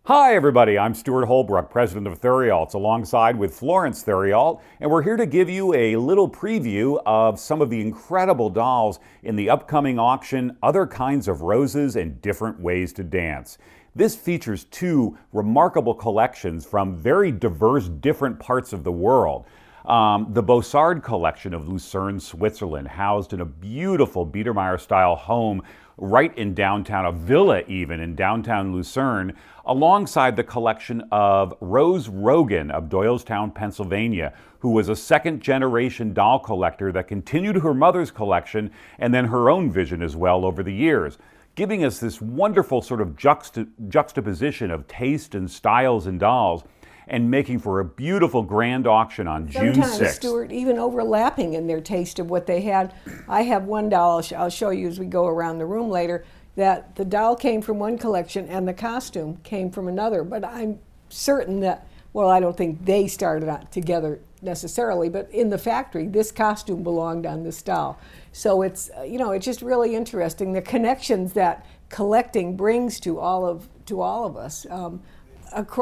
Hi everybody, I'm Stuart Holbrook, president of Theriault, alongside with Florence Theriault, and we're here to give you a little preview of some of the incredible dolls in the upcoming auction, Other Kinds of Roses and Different Ways to Dance. This features two remarkable collections from very diverse, different parts of the world. The Bossard collection of Lucerne, Switzerland, housed in a beautiful Biedermeier-style home right in downtown, a villa even in downtown Lucerne, alongside the collection of Rose Rogan of Doylestown, Pennsylvania, who was a second-generation doll collector that continued her mother's collection and then her own vision as well over the years, giving us this wonderful sort of juxtaposition of taste and styles in dolls, and making for a beautiful grand auction on June 6th. Sometimes, Stuart, even overlapping in their taste of what they had. I have one doll, I'll show you as we go around the room later, that the doll came from one collection and the costume came from another. But I'm certain that, well, I don't think they started out together necessarily, but in the factory, this costume belonged on this doll. So it's, it's just really interesting, the connections that collecting brings to all of us.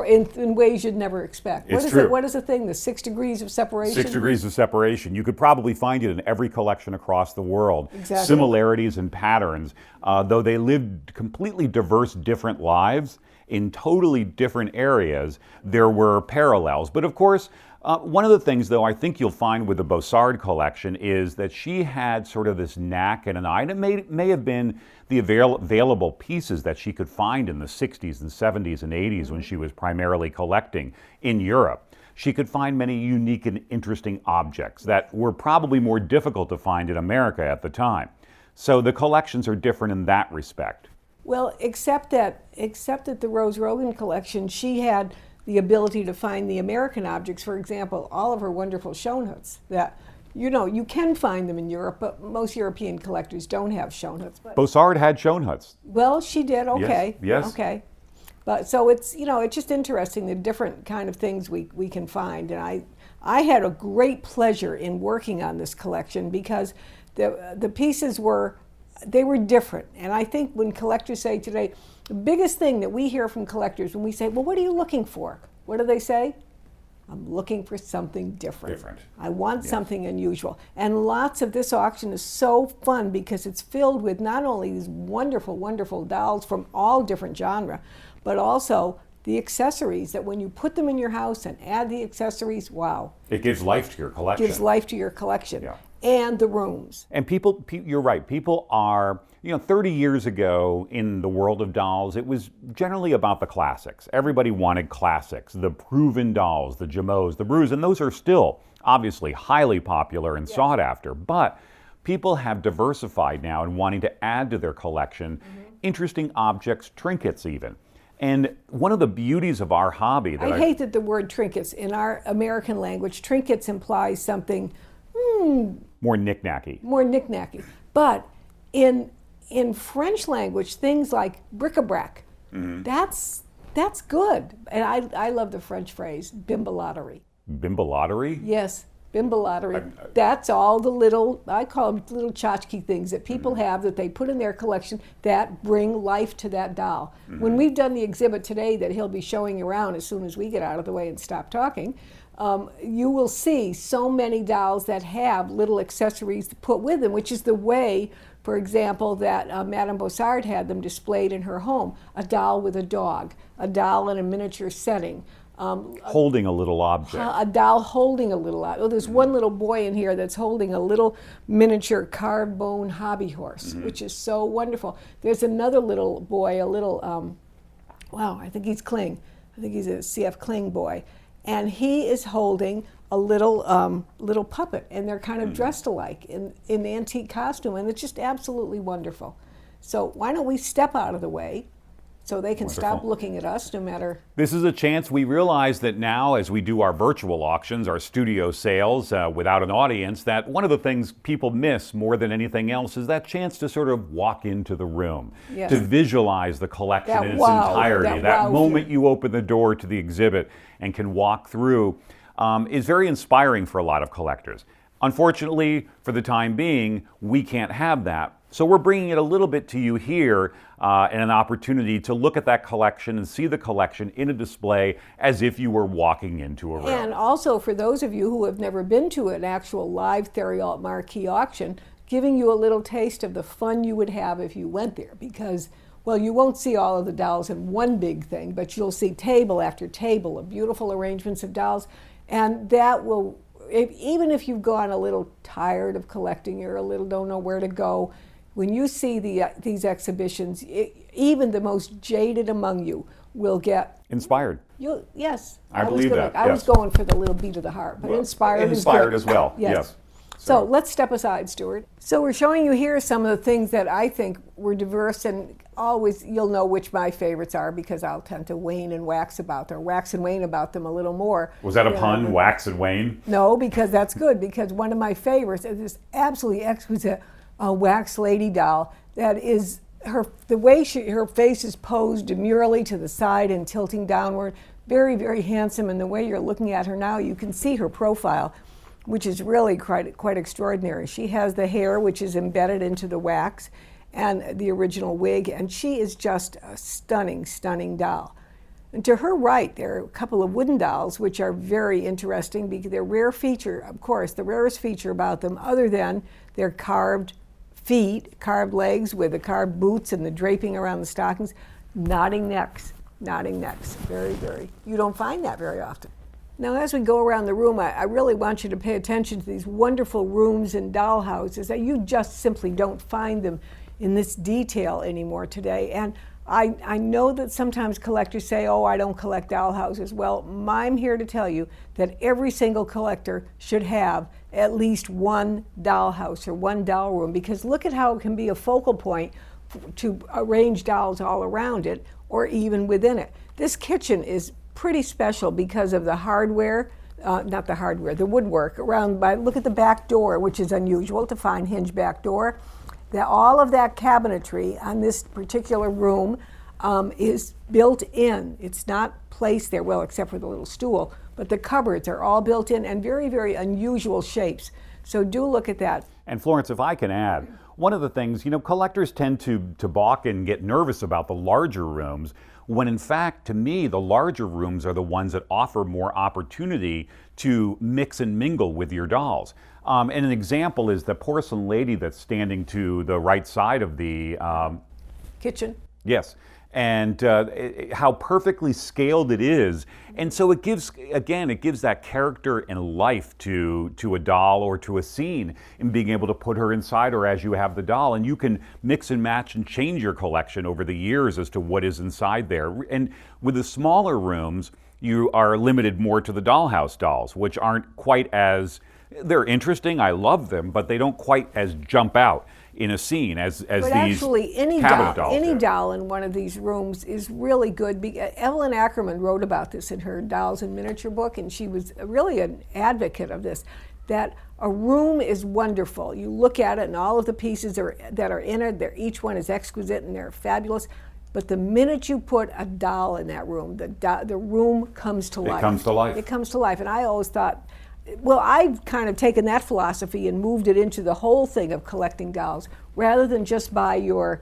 In ways you'd never expect. What is the thing? The 6 degrees of separation? 6 degrees of separation. You could probably find it in every collection across the world. Exactly. Similarities and patterns. Though they lived completely diverse, different lives in totally different areas, there were parallels. But of course, one of the things, though, I think you'll find with the Bossard collection is that she had sort of this knack and an eye, and it may have been the available pieces that she could find in the 60s and 70s and 80s when she was primarily collecting in Europe. She could find many unique and interesting objects that were probably more difficult to find in America at the time. So the collections are different in that respect. Well, except that the Rose Rogan collection, she had the ability to find the American objects. For example, all of her wonderful Schoenhutts that, you can find them in Europe, but most European collectors don't have Schoenhutts. Bossard had Schoenhutts. Well, she did, okay. Yes. Okay. But so it's, it's just interesting the different kind of things we can find. And I had a great pleasure in working on this collection because the pieces were different. And I think when collectors say today, the biggest thing that we hear from collectors when we say, well, what are you looking for? What do they say? I'm looking for something different. I want something unusual. And lots of this auction is so fun because it's filled with not only these wonderful, wonderful dolls from all different genres, but also the accessories that when you put them in your house and add the accessories, wow. It gives life to your collection. Gives life to your collection. Yeah. And the rooms. And you're right, people are, 30 years ago in the world of dolls, it was generally about the classics. Everybody wanted classics, the proven dolls, the Jameaux, the Brues, and those are still obviously highly popular and sought after. But people have diversified now in wanting to add to their collection interesting objects, trinkets even. And one of the beauties of our hobby I hate that the word trinkets, in our American language, trinkets implies something more knick-knacky. More knick-knacky. But in French language, things like bric-a-brac, that's good. And I love the French phrase, bimbalottery. Bimbalottery? Yes, bimbalottery. That's all the little, I call them little tchotchke things that people have that they put in their collection that bring life to that doll. When we've done the exhibit today that he'll be showing around as soon as we get out of the way and stop talking, you will see so many dolls that have little accessories to put with them, which is the way, for example, that Madame Bossard had them displayed in her home. A doll with a dog, a doll in a miniature setting. Holding a little object. A doll holding a little object. Oh, there's one little boy in here that's holding a little miniature carved bone hobby horse, which is so wonderful. There's another little boy, I think he's Kling. I think he's a C.F. Kling boy. And he is holding a little puppet, and they're kind of dressed alike in antique costume, and it's just absolutely wonderful. So why don't we step out of the way so they can stop looking at us no matter. This is a chance. We realize that now as we do our virtual auctions, our studio sales without an audience, that one of the things people miss more than anything else is that chance to sort of walk into the room, to visualize the collection in its entirety. That moment you open the door to the exhibit and can walk through is very inspiring for a lot of collectors. Unfortunately, for the time being, we can't have that. So we're bringing it a little bit to you here and an opportunity to look at that collection and see the collection in a display as if you were walking into a room. And also for those of you who have never been to an actual live Theriault marquee auction, giving you a little taste of the fun you would have if you went there, because, well, you won't see all of the dolls in one big thing, but you'll see table after table of beautiful arrangements of dolls, and that will, even if you've gone a little tired of collecting, you're a little don't know where to go, when you see these exhibitions, even the most jaded among you will get inspired. Yes, I believe that. I was going for the little beat of the heart, but inspired is good. As well. Yes. So let's step aside, Stuart. So we're showing you here some of the things that I think were diverse, and always you'll know which my favorites are because I'll tend to wane and wax about them, or wax and wane about them a little more. Was that a pun, wax and wane? No, because that's good, because one of my favorites is this absolutely exquisite wax lady doll that is the way her face is posed demurely to the side and tilting downward, very, very handsome, and the way you're looking at her now, you can see her profile, which is really quite extraordinary. She has the hair, which is embedded into the wax, and the original wig, and she is just a stunning, stunning doll. And to her right, there are a couple of wooden dolls, which are very interesting because they're rare feature, of course, the rarest feature about them, other than their carved feet, carved legs with the carved boots and the draping around the stockings, nodding necks, very, very, you don't find that very often. Now, as we go around the room, I really want you to pay attention to these wonderful rooms and dollhouses that you just simply don't find them in this detail anymore today. And I know that sometimes collectors say, oh, I don't collect dollhouses. Well, I'm here to tell you that every single collector should have at least one dollhouse or one doll room, because look at how it can be a focal point to arrange dolls all around it or even within it. This kitchen is pretty special because of the hardware, the woodwork around. Look at the back door, which is unusual to find hinge back door. All of that cabinetry on this particular room is built in. It's not placed there, well, except for the little stool, but the cupboards are all built in and very, very unusual shapes. So do look at that. And Florence, if I can add, one of the things, collectors tend to balk and get nervous about the larger rooms, when in fact, to me, the larger rooms are the ones that offer more opportunity to mix and mingle with your dolls. And an example is the porcelain lady that's standing to the right side of the kitchen. Yes. And how perfectly scaled it is. And so it gives that character and life to a doll or to a scene in being able to put her inside or as you have the doll. And you can mix and match and change your collection over the years as to what is inside there. And with the smaller rooms, you are limited more to the Dollhouse dolls, which aren't quite as, they're interesting, I love them, but they don't quite as jump out in a scene as but these actually, any dolls doll in one of these rooms is really good. Evelyn Ackerman wrote about this in her Dolls in Miniature book, and she was really an advocate of this, that a room is wonderful. You look at it, and all of the pieces that are in it, each one is exquisite, and they're fabulous. But the minute you put a doll in that room, the room comes to life. It comes to life. It comes to life. And I always thought, well, I've kind of taken that philosophy and moved it into the whole thing of collecting dolls, rather than just buy your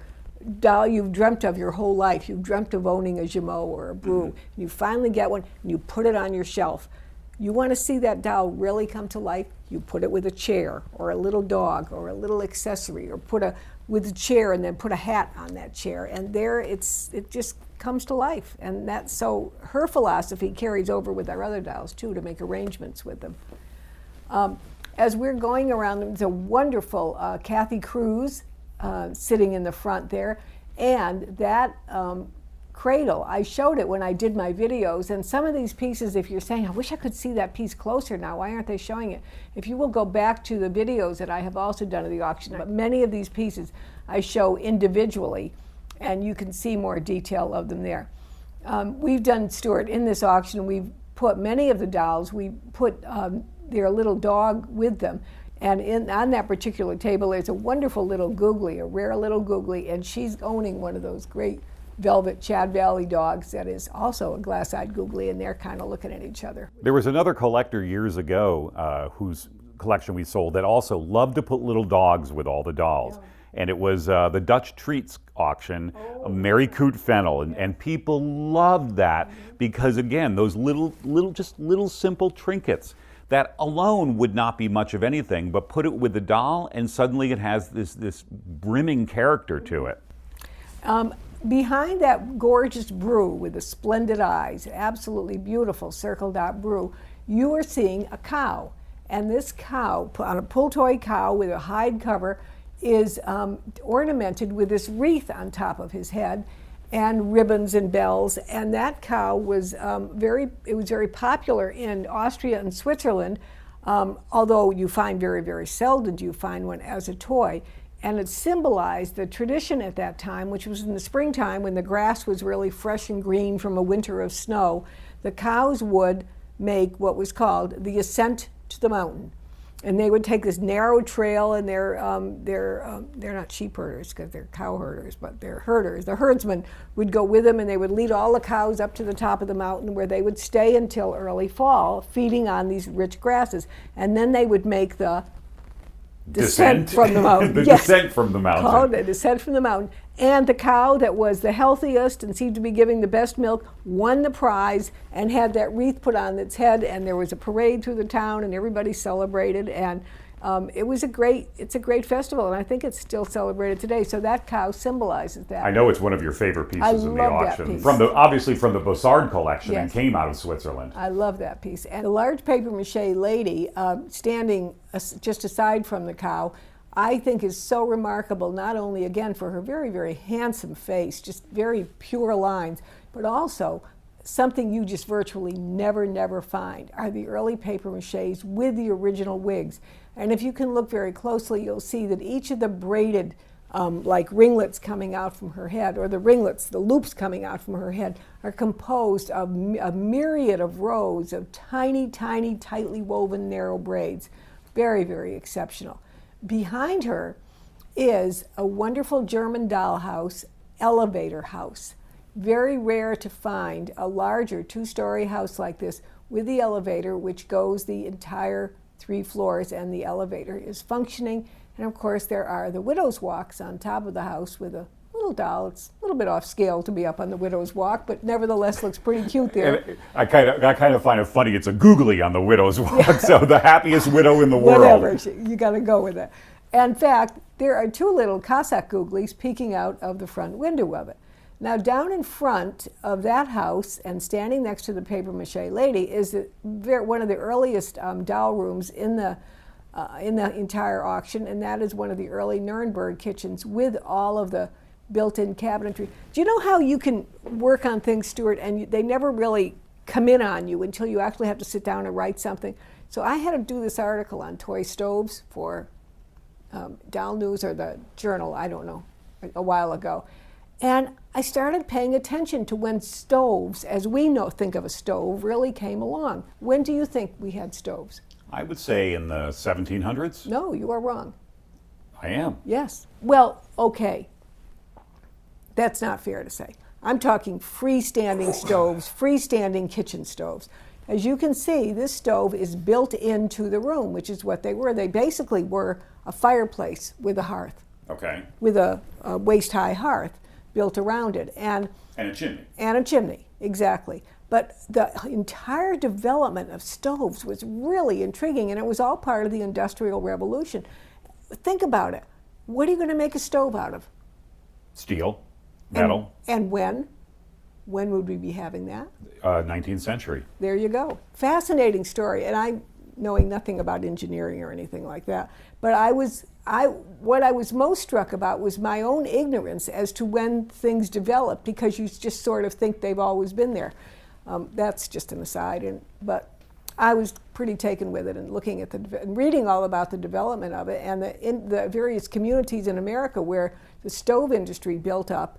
doll you've dreamt of your whole life. You've dreamt of owning a Jumeau or a Brew. Mm-hmm. You finally get one, and you put it on your shelf. You want to see that doll really come to life, you put it with a chair or a little dog or a little accessory, or with a chair and then put a hat on that chair, and there it just comes to life. And so her philosophy carries over with our other dolls too, to make arrangements with them. As we're going around, there's a wonderful Kathy Cruz sitting in the front there, and that cradle, I showed it when I did my videos, and some of these pieces, if you're saying, I wish I could see that piece closer now, why aren't they showing it? If you will go back to the videos that I have also done at the auction, but many of these pieces I show individually, and you can see more detail of them there. We've done, Stuart, in this auction, we've put many of the dolls, we put their little dog with them, and on that particular table there's a wonderful little googly, a rare little googly, and she's owning one of those great velvet Chad Valley dogs that is also a glass-eyed googly, and they're kind of looking at each other. There was another collector years ago whose collection we sold that also loved to put little dogs with all the dolls. And it was the Dutch Treats auction, Mary Coot Fennel, and people loved that because, again, those little simple trinkets that alone would not be much of anything, but put it with the doll and suddenly it has this brimming character to it. Behind that gorgeous brew with the splendid eyes, absolutely beautiful circle dot brew, you are seeing a cow. And this cow, on a pull toy cow with a hide cover, is ornamented with this wreath on top of his head and ribbons and bells. And that cow was very popular in Austria and Switzerland, although you find very seldom do you find one as a toy. And it symbolized the tradition at that time, which was in the springtime when the grass was really fresh and green from a winter of snow. The cows would make what was called the ascent to the mountain. And they would take this narrow trail, and they're not sheep herders because they're cow herders, but they're herders. The herdsmen would go with them, and they would lead all the cows up to the top of the mountain where they would stay until early fall, feeding on these rich grasses. And then they would make the descent from the mountain. The descent from the mountain. Called the descent from the mountain. And the cow that was the healthiest and seemed to be giving the best milk won the prize and had that wreath put on its head, and there was a parade through the town and everybody celebrated, and it's a great festival, and I think it's still celebrated today. So that cow symbolizes that. I know it's one of your favorite pieces in the auction. That piece. Obviously from the Bossard collection, Yes. and came out of Switzerland. I love that piece. And the large paper mache lady standing just aside from the cow, I think is so remarkable, not only again for her very handsome face, just very pure lines, but also something you just virtually never find are the early paper maches with the original wigs. And if you can look very closely, you'll see that each of the braided like ringlets coming out from her head, or the loops coming out from her head, are composed of a myriad of rows of tiny, tightly woven narrow braids. Very exceptional. Behind her is a wonderful German dollhouse elevator house. Very rare to find a larger two-story house like this with the elevator, which goes the entire 3 floors, and the elevator is functioning. And of course there are the widow's walks on top of the house with a little doll. It's a little bit off scale to be up on the widow's walk, but nevertheless looks pretty cute there. And I kind of find it funny. It's a googly on the widow's walk, so the happiest widow in the world. Whatever, you got to go with it. In fact, there are 2 little Cossack googlies peeking out of the front window of it. Now, down in front of that house and standing next to the paper mache lady is one of the earliest doll rooms in the entire auction, and that is one of the early Nuremberg kitchens with all of the built-in cabinetry. Do you know how you can work on things, Stuart, and they never really come in on you until you actually have to sit down and write something? So I had to do this article on toy stoves for Doll News or the Journal, I don't know, a while ago. And I started paying attention to when stoves, as we think of a stove, really came along. When do you think we had stoves? I would say in the 1700s. No, you are wrong. I am. Yes. Well, okay. That's not fair to say. I'm talking freestanding stoves, freestanding kitchen stoves. As you can see, this stove is built into the room, which is what they were. They basically were a fireplace with a hearth. Okay. With a waist-high hearth built around it. And a chimney. And a chimney, exactly. But the entire development of stoves was really intriguing, and it was all part of the Industrial Revolution. Think about it. What are you going to make a stove out of? Steel, metal. And when? When would we be having that? 19th century. There you go. Fascinating story. And I, knowing nothing about engineering or anything like that, but what I was most struck about was my own ignorance as to when things developed, because you just sort of think they've always been there. That's just an aside, but I was pretty taken with it and looking at and reading all about the development of it and in the various communities in America where the stove industry built up,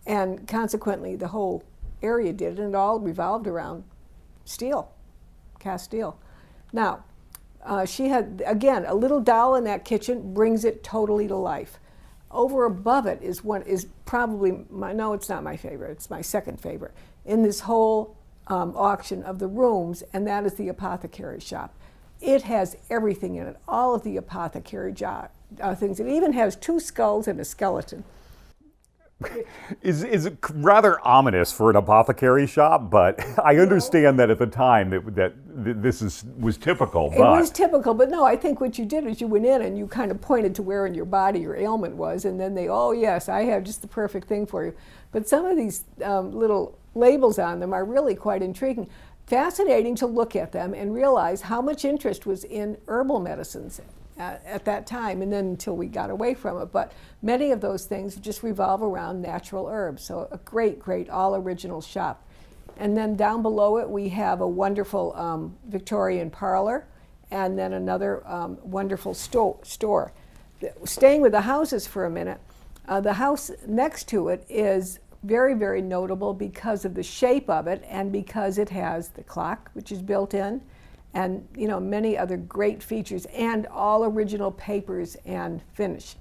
and consequently the whole area did, and it all revolved around steel, cast steel. Now, she had, again, a little doll in that kitchen, brings it totally to life. Over above it is probably no, it's not my favorite, it's my second favorite in this whole auction of the rooms, and that is the apothecary shop. It has everything in it, all of the apothecary things. It even has 2 skulls and a skeleton. Is rather ominous for an apothecary shop, but I understand that at the time that was typical. It was typical, but no, I think what you did is you went in and you kind of pointed to where in your body your ailment was, and then they, oh yes, I have just the perfect thing for you. But some of these little labels on them are really quite intriguing. Fascinating to look at them and realize how much interest was in herbal medicines at that time, and then until we got away from it. But many of those things just revolve around natural herbs. So a great, great all original shop. And then down below it we have a wonderful Victorian parlor, and then another wonderful store. Staying with the houses for a minute, the house next to it is very, very notable because of the shape of it and because it has the clock, which is built in, and many other great features, and all original papers and finish.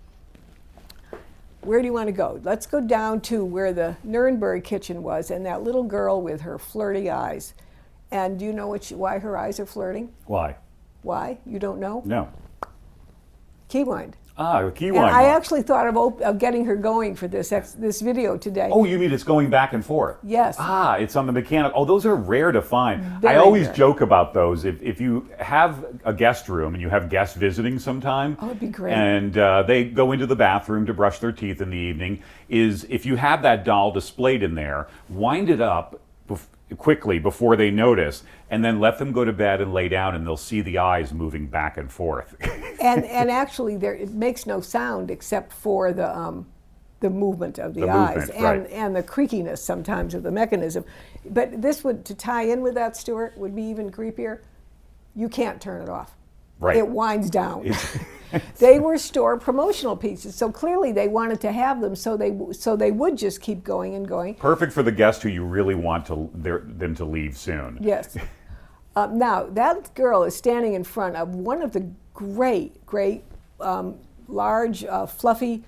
Where do you want to go? Let's go down to where the Nuremberg kitchen was, and that little girl with her flirty eyes. And do you know why her eyes are flirting? Why? Why? You don't know? No. Keywind. Ah, key And wine. I actually thought of getting her going for this video today. Oh, you mean it's going back and forth? Yes. Ah, it's on the mechanical. Oh, those are rare to find. Very I always rare. joke about those. If you have a guest room and you have guests visiting sometime, Oh, it'd be great. and they go into the bathroom to brush their teeth in the evening, is if you have that doll displayed in there, wind it up quickly before they notice, and then let them go to bed and lay down, and they'll see the eyes moving back and forth. And actually, it makes no sound except for the movement of the eyes movement, right. and the creakiness sometimes of the mechanism. But this would, to tie in with that, Stuart, would be even creepier. You can't turn it off. Right. It winds down. They were store promotional pieces, so clearly they wanted to have them, so they would just keep going and going. Perfect for the guest who you really want them to leave soon. Yes. Now, that girl is standing in front of one of the great, large, fluffy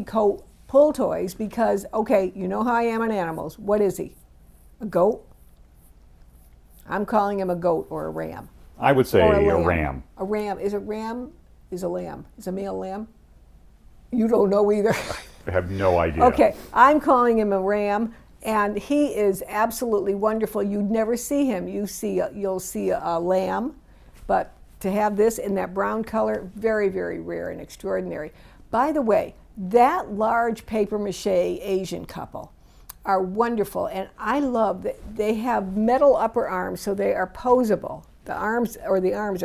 coat pull toys because, okay, you know how I am on animals. What is he? A goat? I'm calling him a goat or a ram. I would say Or a ram. A ram. Is a ram is a lamb? Is a male lamb? You don't know either. I have no idea. Okay, I'm calling him a ram, and he is absolutely wonderful. You'd never see him. You'll see a lamb, but to have this in that brown color, very, very rare and extraordinary. By the way, that large paper mache Asian couple are wonderful, and I love that they have metal upper arms, so they are posable. The arms are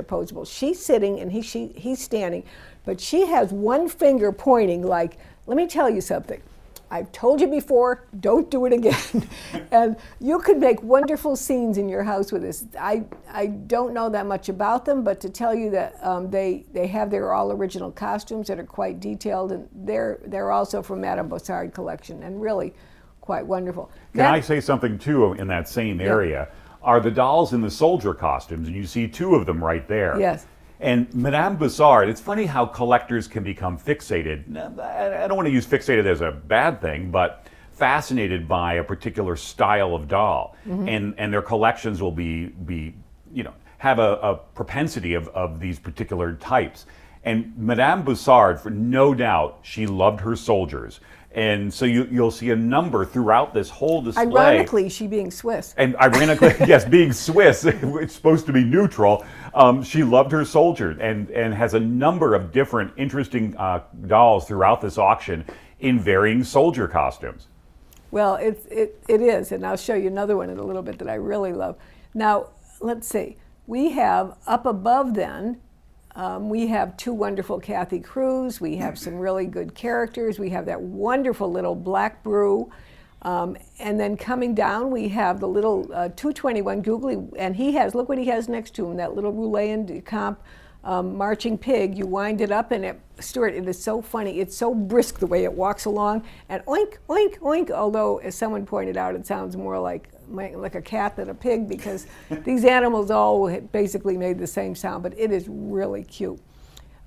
posable. She's sitting and he's standing, but she has one finger pointing like, let me tell you something. I've told you before, don't do it again. And you could make wonderful scenes in your house with this. I don't know that much about them, but to tell you that they have their all original costumes that are quite detailed, and they're also from Madame Bossard collection, and really quite wonderful. Can I say something too in that same area? Are the dolls in the soldier costumes, and you see 2 of them right there. Yes. And Madame Bossard, it's funny how collectors can become fixated. I don't want to use fixated as a bad thing, but fascinated by a particular style of doll. Mm-hmm. And their collections will have a propensity of these particular types. And Madame Bossard, for no doubt, she loved her soldiers. And so you'll see a number throughout this whole display. Ironically, she being Swiss. And ironically, yes, being Swiss, it's supposed to be neutral. She loved her soldier and has a number of different interesting dolls throughout this auction in varying soldier costumes. Well, it is, and I'll show you another one in a little bit that I really love. Now, let's see. We have up above then, we have 2 wonderful Kathy Crews. We have some really good characters. We have that wonderful little black brew. And then coming down, we have the little 221 Googly, and look what he has next to him, that little Roulet de Camp marching pig. You wind it up, and Stuart, it is so funny. It's so brisk the way it walks along, and oink, oink, oink, although, as someone pointed out, it sounds more like a cat than a pig because these animals all basically made the same sound, but it is really cute.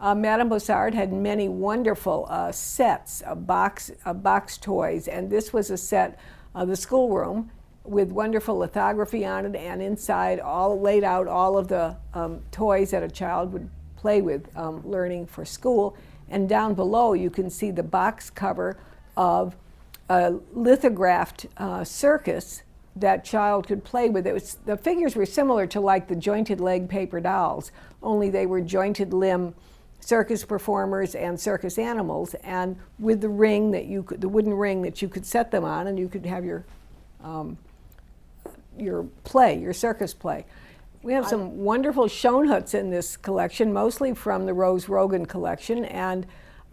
Madame Bossard had many wonderful sets of box toys, and this was a set, the schoolroom, with wonderful lithography on it, and inside all laid out all of the toys that a child would play with learning for school. And down below you can see the box cover of a lithographed circus that child could play with. The figures were similar to like the jointed leg paper dolls, only they were jointed limb circus performers and circus animals, and with the ring that the wooden ring that you could set them on, and you could have your circus play. We have some wonderful Schoenhutts in this collection, mostly from the Rose Rogan collection, and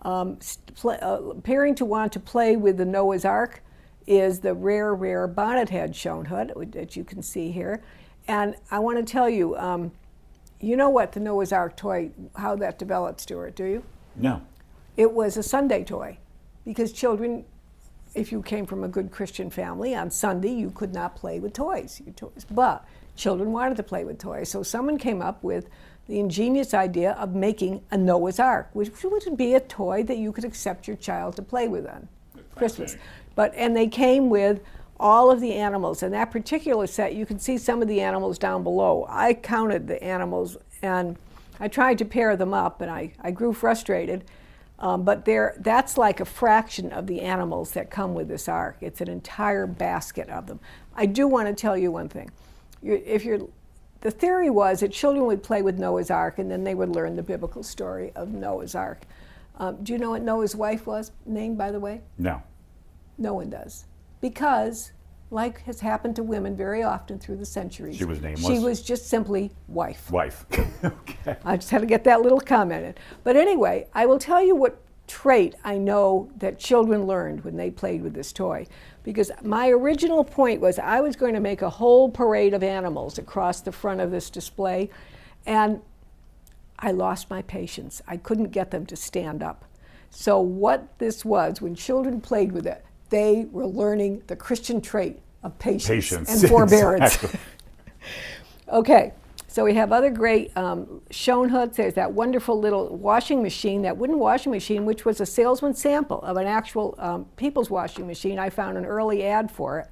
appearing to want to play with the Noah's Ark is the rare bonnet head Schoenhutt that you can see here. And I want to tell you, you know what the Noah's Ark toy, how that developed, Stuart, do you? No. It was a Sunday toy, because children, if you came from a good Christian family, on Sunday you could not play with toys. But children wanted to play with toys, so someone came up with the ingenious idea of making a Noah's Ark, which would be a toy that you could accept your child to play with on Christmas. And they came with all of the animals. In that particular set, you can see some of the animals down below. I counted the animals, and I tried to pair them up, and I grew frustrated. But that's like a fraction of the animals that come with this ark. It's an entire basket of them. I do want to tell you one thing. The theory was that children would play with Noah's Ark, and then they would learn the biblical story of Noah's Ark. Do you know what Noah's wife was named, by the way? No. No one does. Because, like has happened to women very often through the centuries, She was nameless? She was just simply wife. Wife. Okay. I just had to get that little comment in. But anyway, I will tell you what trait I know that children learned when they played with this toy. Because my original point was I was going to make a whole parade of animals across the front of this display, and I lost my patience. I couldn't get them to stand up. So what this was, when children played with it, they were learning the Christian trait of patience and forbearance. Exactly. Okay, so we have other great Schoenhutts. There's that wonderful little washing machine, that wooden washing machine, which was a salesman sample of an actual people's washing machine. I found an early ad for it.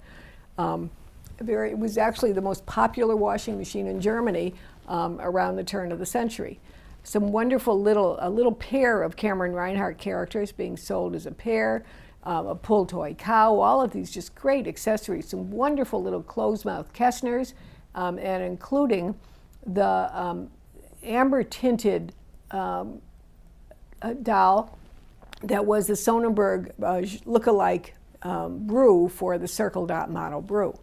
It was actually the most popular washing machine in Germany around the turn of the century. Some wonderful a little pair of Cameron Reinhardt characters being sold as a pair. A pull toy cow, all of these just great accessories, some wonderful little closed-mouth Kessners, and including the amber-tinted doll that was the Sonnenberg look-alike brew for the Circle Dot model brew.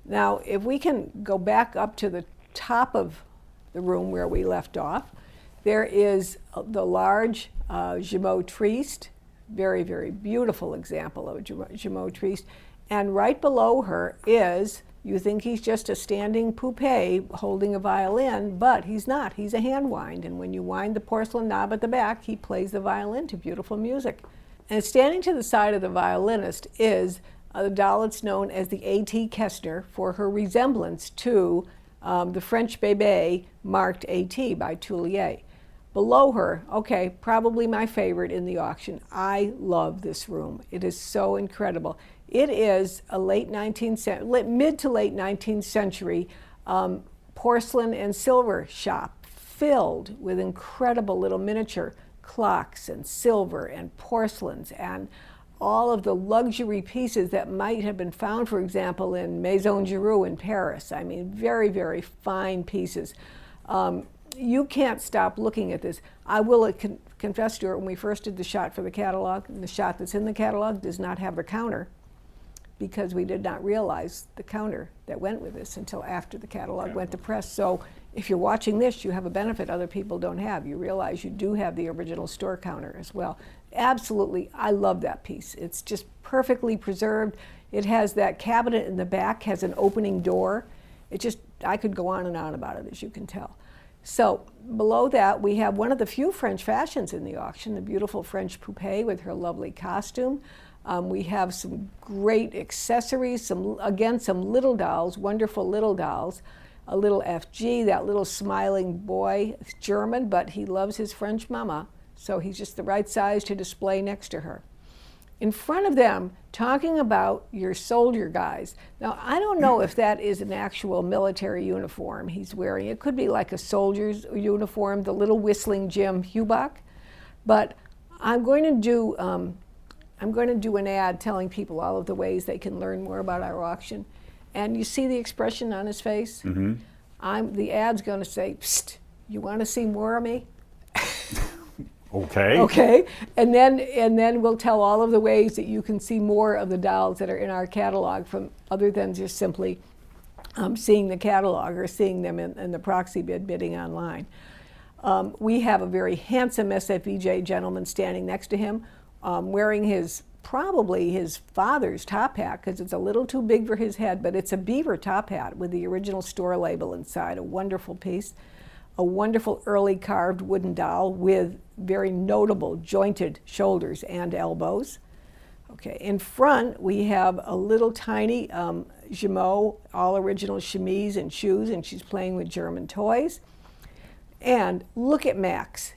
Now, if we can go back up to the top of the room where we left off, there is the large Gemot Triste, very beautiful example of a Gemot Triste. And right below her is, you think he's just a standing poupée holding a violin, but he's not. He's a hand wind, and when you wind the porcelain knob at the back, he plays the violin to beautiful music. And standing to the side of the violinist is the doll that's known as the A.T. Kessner for her resemblance to the French bébé marked A.T. by Toulier. Below her, okay, probably my favorite in the auction. I love this room. It is so incredible. It is a mid to late 19th century porcelain and silver shop filled with incredible little miniature clocks and silver and porcelains and all of the luxury pieces that might have been found, for example, in Maison Giroux in Paris. I mean, very fine pieces. You can't stop looking at this. I will confess, Stuart, when we first did the shot for the catalog, the shot that's in the catalog does not have the counter, because we did not realize the counter that went with this until after the catalog went to press. So if you're watching this, you have a benefit other people don't have. You realize you do have the original store counter as well. Absolutely, I love that piece. It's just perfectly preserved. It has that cabinet in the back, has an opening door. I could go on and on about it, as you can tell. So below that, we have one of the few French fashions in the auction, the beautiful French poupée with her lovely costume. We have some great accessories, some little dolls, wonderful little dolls. A little FG, that little smiling boy, is German, but he loves his French mama, so he's just the right size to display next to her. in front of them talking about your soldier guys. Now, I don't know if that is an actual military uniform he's wearing. It could be like a soldier's uniform, the little whistling Jim Hubach. But I'm going to do an ad telling people all of the ways they can learn more about our auction. And you see the expression on his face? Mm-hmm. The ad's going to say, "Psst, you want to see more of me?" Okay. Okay, and then we'll tell all of the ways that you can see more of the dolls that are in our catalog, from other than just simply seeing the catalog or seeing them in the proxy bidding online. We have a very handsome SFVJ gentleman standing next to him, wearing probably his father's top hat, because it's a little too big for his head, but it's a beaver top hat with the original store label inside. A wonderful piece. A wonderful early carved wooden doll with very notable jointed shoulders and elbows. Okay, in front we have a little tiny Jumeau, all original chemise and shoes, and she's playing with German toys. And look at Max.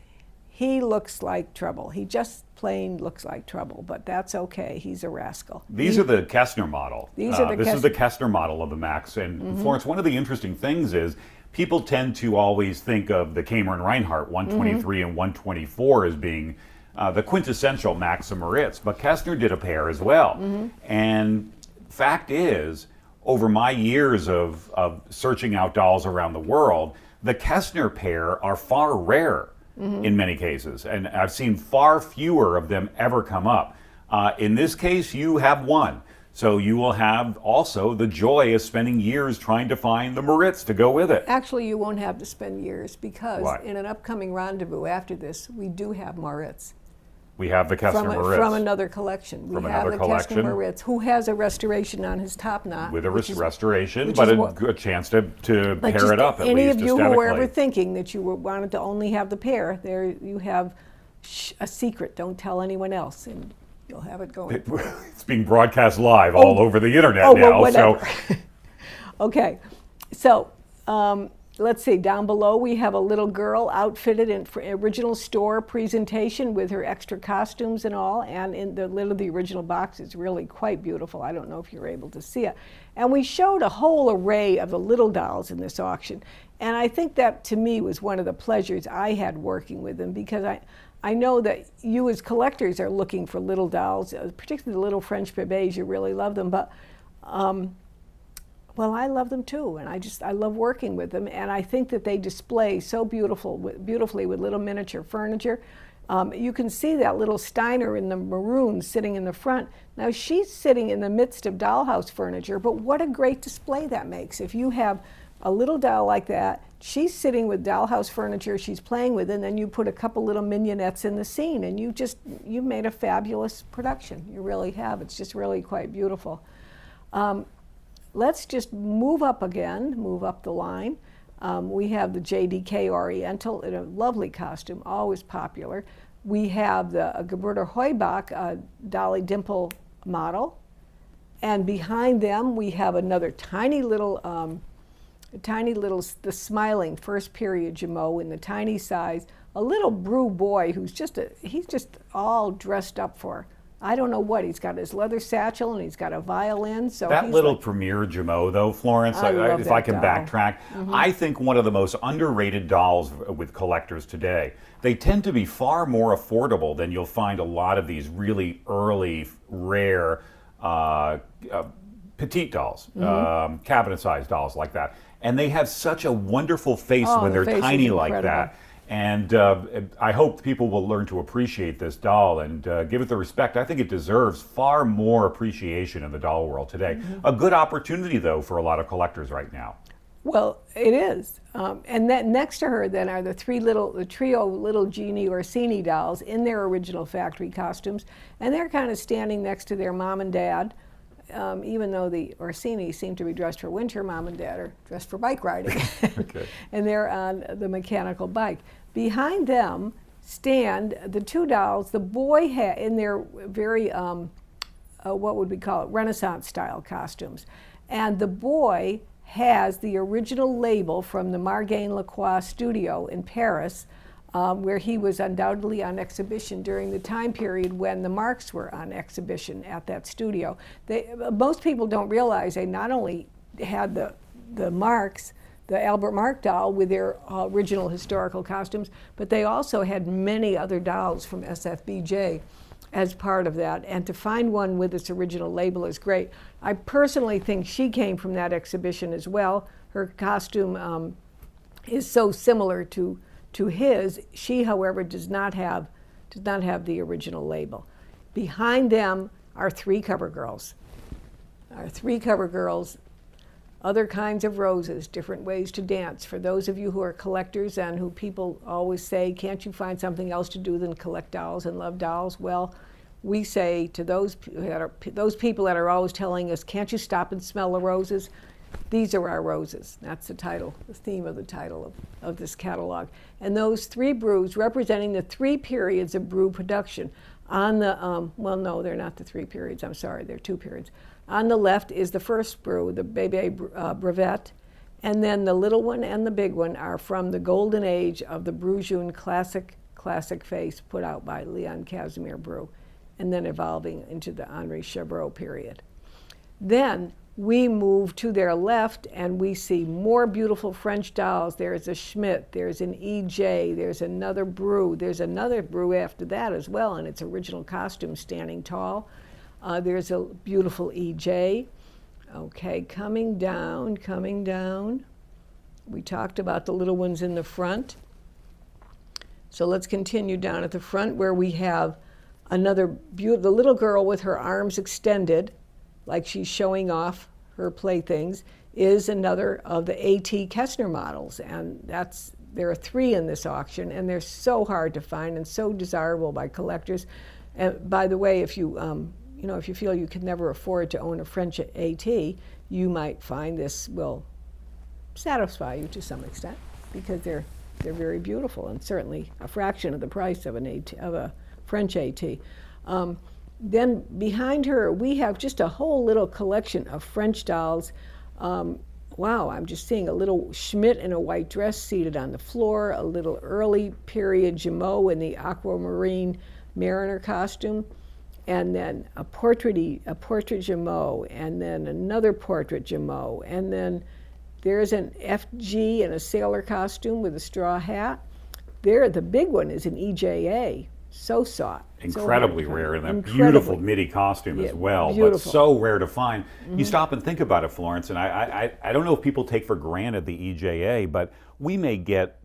He looks like trouble. He just plain looks like trouble, but that's okay. He's a rascal. These are the Kestner model. These are the This is the Kestner model of the Max. And Florence, one of the interesting things is people tend to always think of the Cameron Reinhardt 123 and 124 as being the quintessential Max and Moritz, but Kestner did a pair as well. And fact is, over my years of searching out dolls around the world, the Kestner pair are far rarer in many cases, and I've seen far fewer of them ever come up. In this case, you have one. So you will have also the joy of spending years trying to find the Moritz to go with it. Actually, you won't have to spend years, because What? in an upcoming rendezvous after this, we do have Moritz. We have the Kestner Moritz. From another collection. From We another have the collection. Kestner Moritz, who has a restoration on his top knot. With a which is- restoration, which but is a what- good chance to But pair just it up at any least of you who were ever aesthetically. thinking that you wanted to only have the pair, there you have a secret. Don't tell anyone else, and you'll have it going. It's being broadcast live all over the internet now. Well, whatever. So Okay, so let's see, down below we have a little girl outfitted in original store presentation with her extra costumes and all, and in the lid of the original box is really quite beautiful. I don't know if you're able to see it. And we showed a whole array of the little dolls in this auction, and I think that to me was one of the pleasures I had working with them, because I know that you as collectors are looking for little dolls, particularly the little French bébés. You really love them, but well, I love them too, and I love working with them, and I think that they display so beautifully with little miniature furniture. You can see that little Steiner in the maroon sitting in the front. Now she's sitting in the midst of dollhouse furniture, but what a great display that makes. If you have a little doll like that, she's sitting with dollhouse furniture she's playing with, and then you put a couple little mignonettes in the scene, and you've made a fabulous production. You really have. It's just really quite beautiful. Let's just move up the line. We have the JDK Oriental in a lovely costume, always popular. We have the Geburter Heubach Dolly Dimple model. And behind them, we have another tiny little, the smiling first period Jumeau in the tiny size. A little Brew boy who's he's just all dressed up for, I don't know what. He's got his leather satchel and he's got a violin. So that he's little like, Premier Jumeau, though, Florence, I love if that I can doll. backtrack, I think one of the most underrated dolls with collectors today. They tend to be far more affordable than you'll find a lot of these really early, rare, petite dolls, cabinet-sized dolls like that. And they have such a wonderful face when the they're face is tiny like incredible. that. And I hope people will learn to appreciate this doll and give it the respect. I think it deserves far more appreciation in the doll world today. A good opportunity, though, for a lot of collectors right now. Well, it is. And then next to her then are the trio little Genie Orsini dolls in their original factory costumes. And they're kind of standing next to their mom and dad. Even though the Orsini seem to be dressed for winter, mom and dad are dressed for bike riding. Okay. And they're on the mechanical bike. Behind them stand the two dolls. The boy in their very, what would we call it, Renaissance style costumes. And the boy has the original label from the Margain Lacroix studio in Paris where he was undoubtedly on exhibition during the time period when the Marks were on exhibition at that studio. Most people don't realize they not only had the Marks, the Albert Mark doll with their original historical costumes, but they also had many other dolls from SFBJ as part of that. And to find one with its original label is great. I personally think she came from that exhibition as well. Her costume is so similar to his. She, however, does not have the original label. Behind them are 3 cover girls. Our 3 cover girls, other kinds of roses, different ways to dance. For those of you who are collectors and who people always say, can't you find something else to do than collect dolls and love dolls? Well, we say to those people that are always telling us, can't you stop and smell the roses? These are our roses. That's the title, the theme of the title of this catalog. And those 3 brews representing the 3 periods of brew production. On the, well, no, they're not the 3 periods. I'm sorry, they're 2 periods. On the left is the first brew, the Bebe Brevet, and then the little one and the big one are from the golden age of the Brujun classic face put out by Leon Casimir Brew, and then evolving into the Henri Chabrol period. Then we move to their left and we see more beautiful French dolls. There's a Schmidt, there's an EJ, there's another brew, there's another brew after that as well in its original costume standing tall. There's a beautiful EJ. Okay, coming down. We talked about the little ones in the front. So let's continue down at the front where we have another the little girl with her arms extended, like she's showing off her playthings, is another of the A.T. Kessner models. And there are 3 in this auction, and they're so hard to find and so desirable by collectors. And by the way, if you feel you can never afford to own a French A.T., you might find this will satisfy you to some extent because they're very beautiful and certainly a fraction of the price of a French A.T. Then behind her, we have just a whole little collection of French dolls. Wow, I'm just seeing a little Schmidt in a white dress seated on the floor, a little early period Gemot in the aquamarine mariner costume, and then a portrait Gemot, and then another portrait Gemot, and then there's an FG in a sailor costume with a straw hat. There, the big one is an EJA, so sought. Incredibly rare, and that beautiful midi costume as well, but so rare to find. Mm-hmm. You stop and think about it, Florence, and I don't know if people take for granted the EJA, but we may get,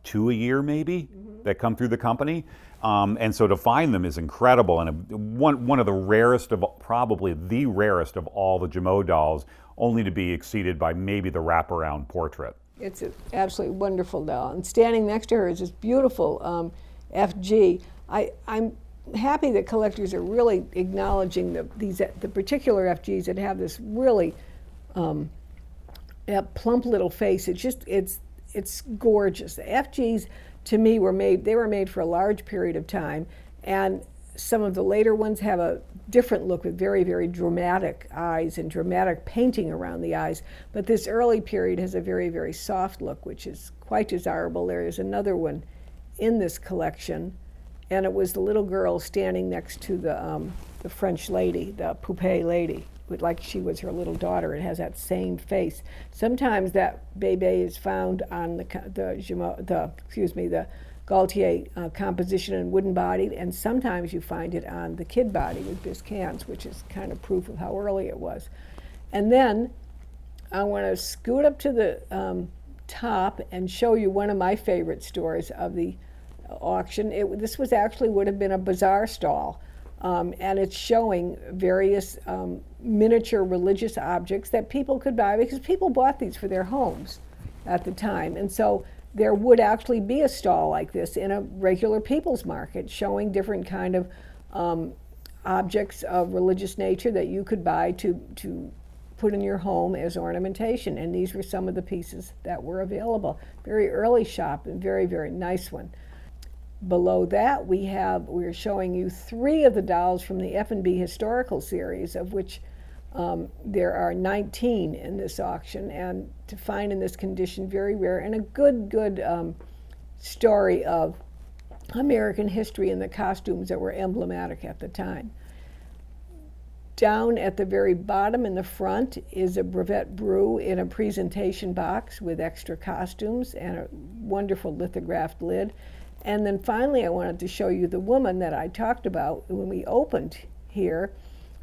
2 a year maybe, that come through the company. And so to find them is incredible, and one of the rarest of, probably the rarest of all the Gemot dolls, only to be exceeded by maybe the wraparound portrait. It's an absolutely wonderful doll. And standing next to her is this beautiful FG. I'm happy that collectors are really acknowledging the particular FGs that have this really plump little face. It's gorgeous. The FGs, to me, were made for a large period of time, and some of the later ones have a different look with very, very dramatic eyes and dramatic painting around the eyes. But this early period has a very, very soft look, which is quite desirable. There is another one in this collection, and it was the little girl standing next to the French lady, the poupée lady, like she was her little daughter. It has that same face. Sometimes that bébé is found on the Gaultier composition and wooden body, and sometimes you find it on the kid body with bisque hands, which is kind of proof of how early it was. And then I want to scoot up to the top and show you one of my favorite stores of the auction. This would have been a bazaar stall, and it's showing various miniature religious objects that people could buy because people bought these for their homes at the time. And so there would actually be a stall like this in a regular people's market showing different kind of objects of religious nature that you could buy to put in your home as ornamentation. And these were some of the pieces that were available. Very early shop and very, very nice one. Below that, we're showing you 3 of the dolls from the F&B historical series, of which there are 19 in this auction, and to find in this condition, very rare, and a good story of American history and the costumes that were emblematic at the time. Down at the very bottom in the front is a brevet brew in a presentation box with extra costumes and a wonderful lithographed lid. And then finally I wanted to show you the woman that I talked about when we opened here,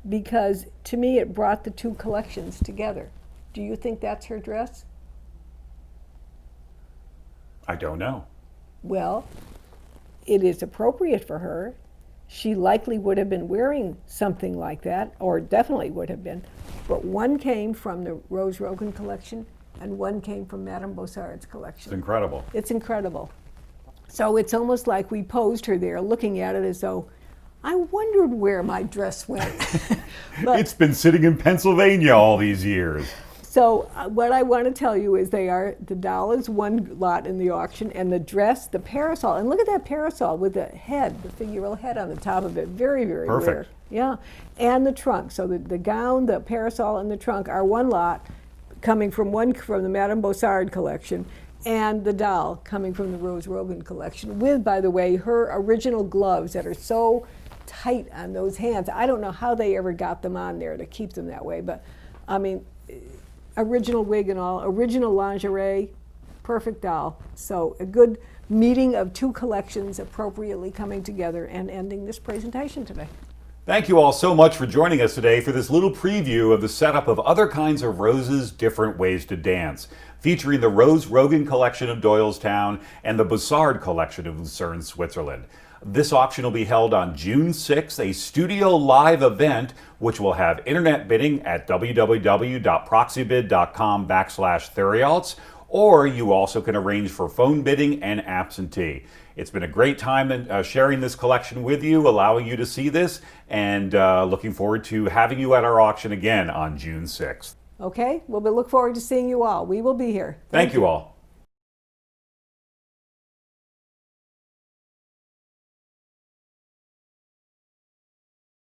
because to me it brought the two collections together. Do you think that's her dress? I don't know. Well, it is appropriate for her. She likely would have been wearing something like that, or definitely would have been. But one came from the Rose Rogan collection, and one came from Madame Bossard's collection. It's incredible. It's incredible. So it's almost like we posed her there, looking at it as though, I wondered where my dress went. But, It's been sitting in Pennsylvania all these years. so what I want to tell you is the doll is one lot in the auction, and the dress, the parasol, and look at that parasol with the head, the figural head on the top of it. Very, very Perfect. rare. Yeah. And the trunk. So the gown, the parasol, and the trunk are one lot coming from the Madame Bossard collection, and the doll coming from the Rose Rogan collection with, by the way, her original gloves that are so tight on those hands. I don't know how they ever got them on there to keep them that way, but I mean, original wig and all, original lingerie, perfect doll. So a good meeting of two collections appropriately coming together and ending this presentation today. Thank you all so much for joining us today for this little preview of the setup of Other Kinds of Roses, Different Ways to Dance, featuring the Rose Rogan collection of Doylestown and the Bossard collection of Lucerne, Switzerland. This auction will be held on June 6th, a studio live event, which will have internet bidding at www.proxybid.com/Theriaults, or you also can arrange for phone bidding and absentee. It's been a great time sharing this collection with you, allowing you to see this, and looking forward to having you at our auction again on June 6th. Okay, well, we look forward to seeing you all. We will be here. Thank you all.